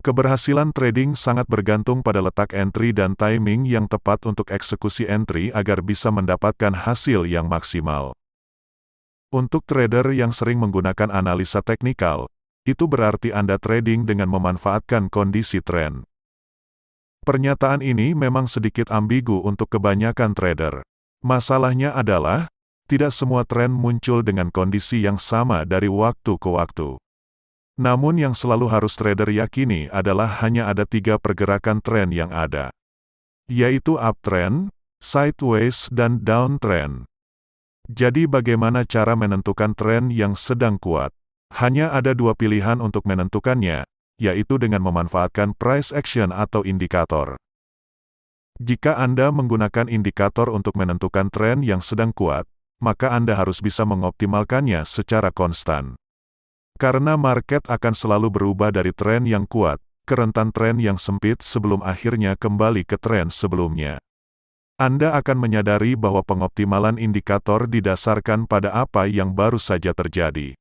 Keberhasilan trading sangat bergantung pada letak entry dan timing yang tepat untuk eksekusi entry agar bisa mendapatkan hasil yang maksimal. Untuk trader yang sering menggunakan analisa teknikal, itu berarti Anda trading dengan memanfaatkan kondisi tren. Pernyataan ini memang sedikit ambigu untuk kebanyakan trader. Masalahnya adalah, tidak semua tren muncul dengan kondisi yang sama dari waktu ke waktu. Namun yang selalu harus trader yakini adalah hanya ada 3 pergerakan tren yang ada, yaitu uptrend, sideways, dan downtrend. Jadi bagaimana cara menentukan tren yang sedang kuat? Hanya ada 2 pilihan untuk menentukannya, yaitu dengan memanfaatkan price action atau indikator. Jika Anda menggunakan indikator untuk menentukan tren yang sedang kuat, maka Anda harus bisa mengoptimalkannya secara konstan. Karena market akan selalu berubah dari tren yang kuat ke rentan tren yang sempit sebelum akhirnya kembali ke tren sebelumnya. Anda akan menyadari bahwa pengoptimalan indikator didasarkan pada apa yang baru saja terjadi.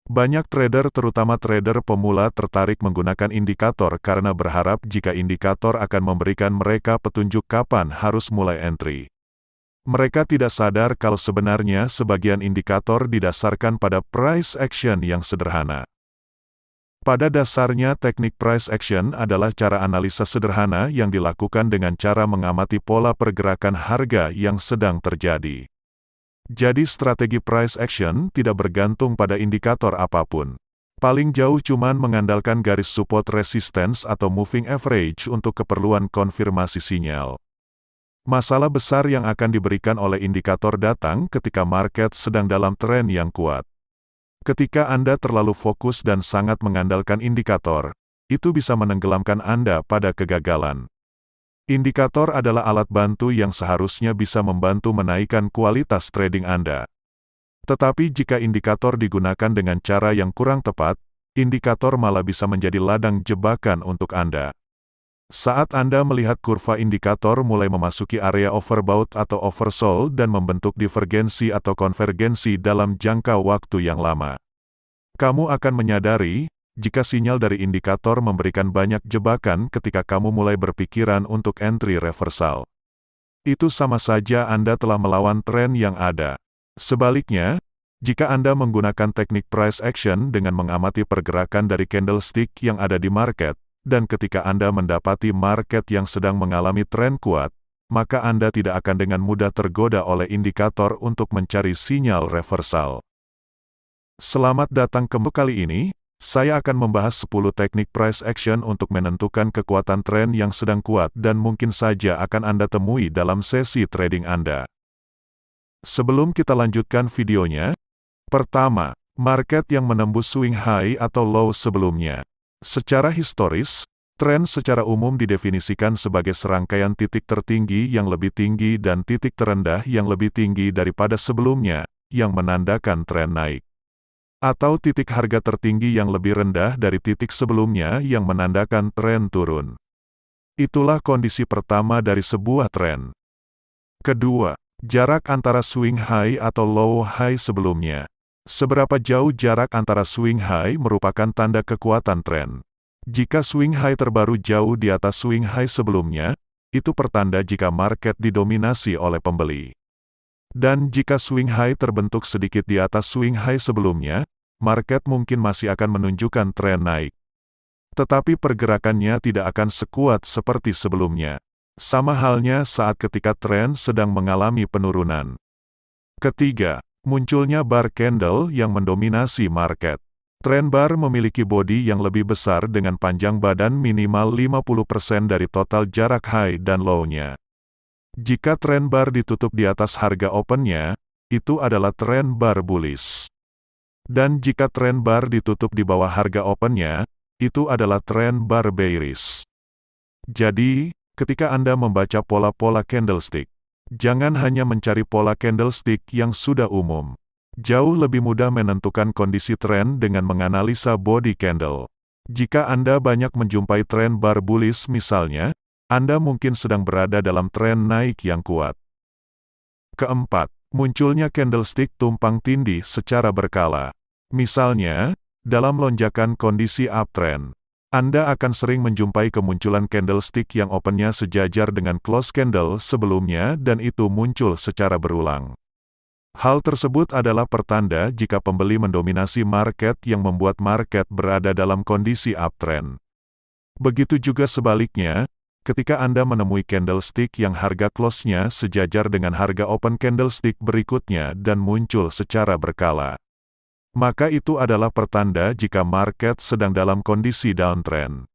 Banyak trader, terutama trader pemula, tertarik menggunakan indikator karena berharap jika indikator akan memberikan mereka petunjuk kapan harus mulai entry. Mereka tidak sadar kalau sebenarnya sebagian indikator didasarkan pada price action yang sederhana. Pada dasarnya teknik price action adalah cara analisa sederhana yang dilakukan dengan cara mengamati pola pergerakan harga yang sedang terjadi. Jadi strategi price action tidak bergantung pada indikator apapun. Paling jauh cuman mengandalkan garis support resistance atau moving average untuk keperluan konfirmasi sinyal. Masalah besar yang akan diberikan oleh indikator datang ketika market sedang dalam tren yang kuat. Ketika Anda terlalu fokus dan sangat mengandalkan indikator, itu bisa menenggelamkan Anda pada kegagalan. Indikator adalah alat bantu yang seharusnya bisa membantu menaikkan kualitas trading Anda. Tetapi jika indikator digunakan dengan cara yang kurang tepat, indikator malah bisa menjadi ladang jebakan untuk Anda. Saat Anda melihat kurva indikator mulai memasuki area overbought atau oversold dan membentuk divergensi atau konvergensi dalam jangka waktu yang lama, kamu akan menyadari, jika sinyal dari indikator memberikan banyak jebakan ketika kamu mulai berpikiran untuk entry reversal. Itu sama saja Anda telah melawan tren yang ada. Sebaliknya, jika Anda menggunakan teknik price action dengan mengamati pergerakan dari candlestick yang ada di market, dan ketika Anda mendapati market yang sedang mengalami tren kuat, maka Anda tidak akan dengan mudah tergoda oleh indikator untuk mencari sinyal reversal. Selamat datang ke kali ini, saya akan membahas 10 teknik price action untuk menentukan kekuatan tren yang sedang kuat dan mungkin saja akan Anda temui dalam sesi trading Anda. Sebelum kita lanjutkan videonya, pertama, market yang menembus swing high atau low sebelumnya. Secara historis, tren secara umum didefinisikan sebagai serangkaian titik tertinggi yang lebih tinggi dan titik terendah yang lebih tinggi daripada sebelumnya, yang menandakan tren naik. Atau titik harga tertinggi yang lebih rendah dari titik sebelumnya yang menandakan tren turun. Itulah kondisi pertama dari sebuah tren. Kedua, jarak antara swing high atau low high sebelumnya. Seberapa jauh jarak antara swing high merupakan tanda kekuatan tren. Jika swing high terbaru jauh di atas swing high sebelumnya, itu pertanda jika market didominasi oleh pembeli. Dan jika swing high terbentuk sedikit di atas swing high sebelumnya, market mungkin masih akan menunjukkan tren naik. Tetapi pergerakannya tidak akan sekuat seperti sebelumnya. Sama halnya saat ketika tren sedang mengalami penurunan. Ketiga, munculnya bar candle yang mendominasi market. Tren bar memiliki bodi yang lebih besar dengan panjang badan minimal 50% dari total jarak high dan low-nya. Jika tren bar ditutup di atas harga open-nya, itu adalah tren bar bullish. Dan jika tren bar ditutup di bawah harga open-nya, itu adalah tren bar bearish. Jadi, ketika Anda membaca pola-pola candlestick, jangan hanya mencari pola candlestick yang sudah umum. Jauh lebih mudah menentukan kondisi tren dengan menganalisa body candle. Jika Anda banyak menjumpai tren bar bullish misalnya, Anda mungkin sedang berada dalam tren naik yang kuat. Keempat, munculnya candlestick tumpang tindih secara berkala. Misalnya, dalam lonjakan kondisi uptrend. Anda akan sering menjumpai kemunculan candlestick yang opennya sejajar dengan close candle sebelumnya dan itu muncul secara berulang. Hal tersebut adalah pertanda jika pembeli mendominasi market yang membuat market berada dalam kondisi uptrend. Begitu juga sebaliknya, ketika Anda menemui candlestick yang harga close-nya sejajar dengan harga open candlestick berikutnya dan muncul secara berkala, maka itu adalah pertanda jika market sedang dalam kondisi downtrend.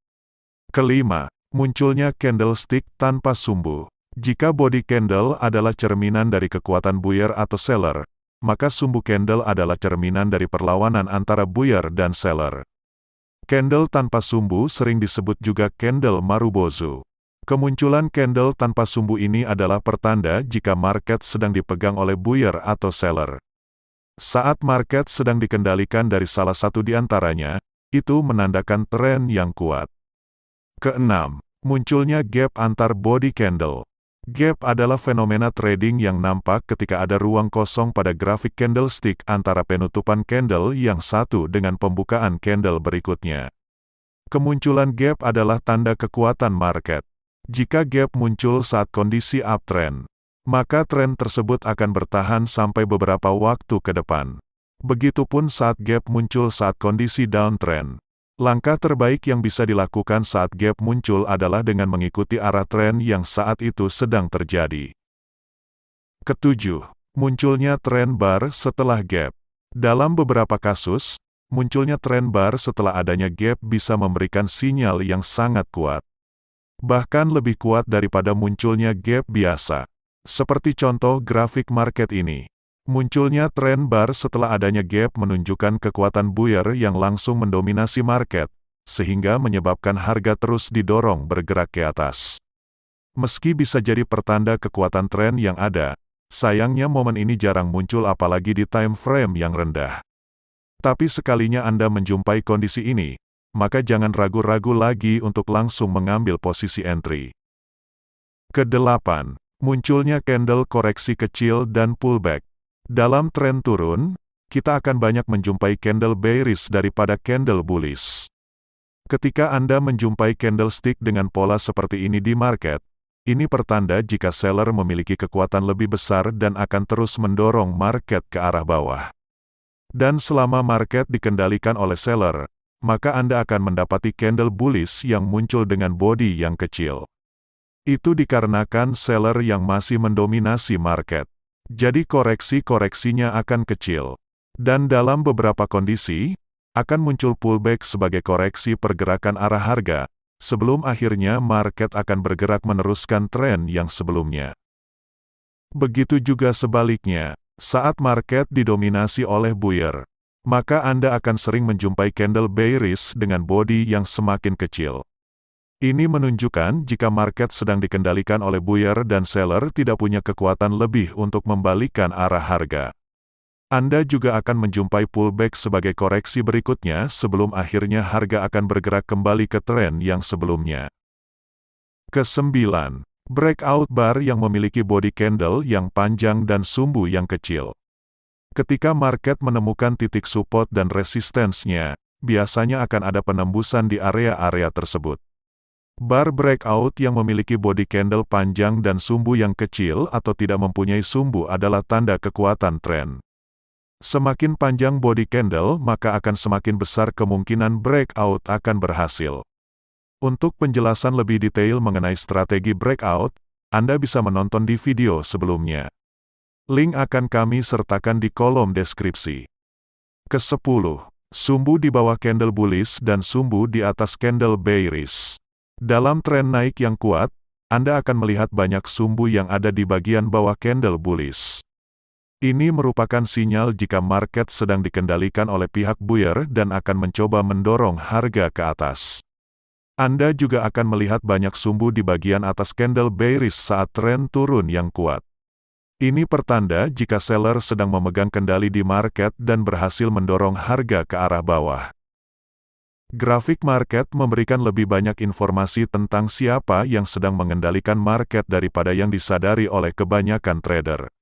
Kelima, munculnya candlestick tanpa sumbu. Jika body candle adalah cerminan dari kekuatan buyer atau seller, maka sumbu candle adalah cerminan dari perlawanan antara buyer dan seller. Candle tanpa sumbu sering disebut juga candle marubozu. Kemunculan candle tanpa sumbu ini adalah pertanda jika market sedang dipegang oleh buyer atau seller. Saat market sedang dikendalikan dari salah satu di antaranya, itu menandakan tren yang kuat. Keenam, munculnya gap antar body candle. Gap adalah fenomena trading yang nampak ketika ada ruang kosong pada grafik candlestick antara penutupan candle yang satu dengan pembukaan candle berikutnya. Kemunculan gap adalah tanda kekuatan market. Jika gap muncul saat kondisi uptrend, maka tren tersebut akan bertahan sampai beberapa waktu ke depan. Begitupun saat gap muncul saat kondisi downtrend. Langkah terbaik yang bisa dilakukan saat gap muncul adalah dengan mengikuti arah tren yang saat itu sedang terjadi. Ketujuh, munculnya tren bar setelah gap. Dalam beberapa kasus, munculnya tren bar setelah adanya gap bisa memberikan sinyal yang sangat kuat. Bahkan lebih kuat daripada munculnya gap biasa. Seperti contoh grafik market ini, munculnya tren bar setelah adanya gap menunjukkan kekuatan buyer yang langsung mendominasi market, sehingga menyebabkan harga terus didorong bergerak ke atas. Meski bisa jadi pertanda kekuatan tren yang ada, sayangnya momen ini jarang muncul apalagi di time frame yang rendah. Tapi sekalinya Anda menjumpai kondisi ini, maka jangan ragu-ragu lagi untuk langsung mengambil posisi entry. Kedelapan, munculnya candle koreksi kecil dan pullback. Dalam tren turun, kita akan banyak menjumpai candle bearish daripada candle bullish. Ketika Anda menjumpai candlestick dengan pola seperti ini di market, ini pertanda jika seller memiliki kekuatan lebih besar dan akan terus mendorong market ke arah bawah. Dan selama market dikendalikan oleh seller, maka Anda akan mendapati candle bullish yang muncul dengan body yang kecil. Itu dikarenakan seller yang masih mendominasi market. Jadi koreksinya akan kecil. Dan dalam beberapa kondisi, akan muncul pullback sebagai koreksi pergerakan arah harga, sebelum akhirnya market akan bergerak meneruskan tren yang sebelumnya. Begitu juga sebaliknya, saat market didominasi oleh buyer, maka Anda akan sering menjumpai candle bearish dengan body yang semakin kecil. Ini menunjukkan jika market sedang dikendalikan oleh buyer dan seller tidak punya kekuatan lebih untuk membalikkan arah harga. Anda juga akan menjumpai pullback sebagai koreksi berikutnya sebelum akhirnya harga akan bergerak kembali ke tren yang sebelumnya. Kesembilan, breakout bar yang memiliki body candle yang panjang dan sumbu yang kecil. Ketika market menemukan titik support dan resistensinya, biasanya akan ada penembusan di area-area tersebut. Bar breakout yang memiliki body candle panjang dan sumbu yang kecil atau tidak mempunyai sumbu adalah tanda kekuatan tren. Semakin panjang body candle, maka akan semakin besar kemungkinan breakout akan berhasil. Untuk penjelasan lebih detail mengenai strategi breakout, Anda bisa menonton di video sebelumnya. Link akan kami sertakan di kolom deskripsi. Kesepuluh, sumbu di bawah candle bullish dan sumbu di atas candle bearish. Dalam tren naik yang kuat, Anda akan melihat banyak sumbu yang ada di bagian bawah candle bullish. Ini merupakan sinyal jika market sedang dikendalikan oleh pihak buyer dan akan mencoba mendorong harga ke atas. Anda juga akan melihat banyak sumbu di bagian atas candle bearish saat tren turun yang kuat. Ini pertanda jika seller sedang memegang kendali di market dan berhasil mendorong harga ke arah bawah. Grafik market memberikan lebih banyak informasi tentang siapa yang sedang mengendalikan market daripada yang disadari oleh kebanyakan trader.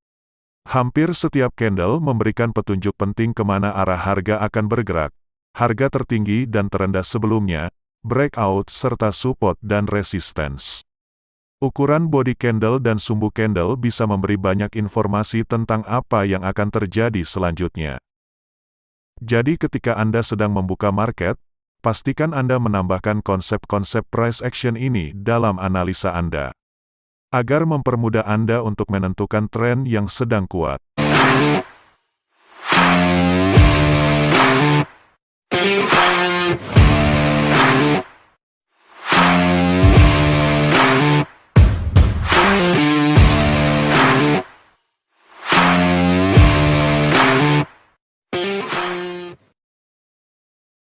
Hampir setiap candle memberikan petunjuk penting kemana arah harga akan bergerak, harga tertinggi dan terendah sebelumnya, breakout serta support dan resistance. Ukuran body candle dan sumbu candle bisa memberi banyak informasi tentang apa yang akan terjadi selanjutnya. Jadi ketika Anda sedang membuka market, pastikan Anda menambahkan konsep-konsep price action ini dalam analisa Anda, agar mempermudah Anda untuk menentukan tren yang sedang kuat.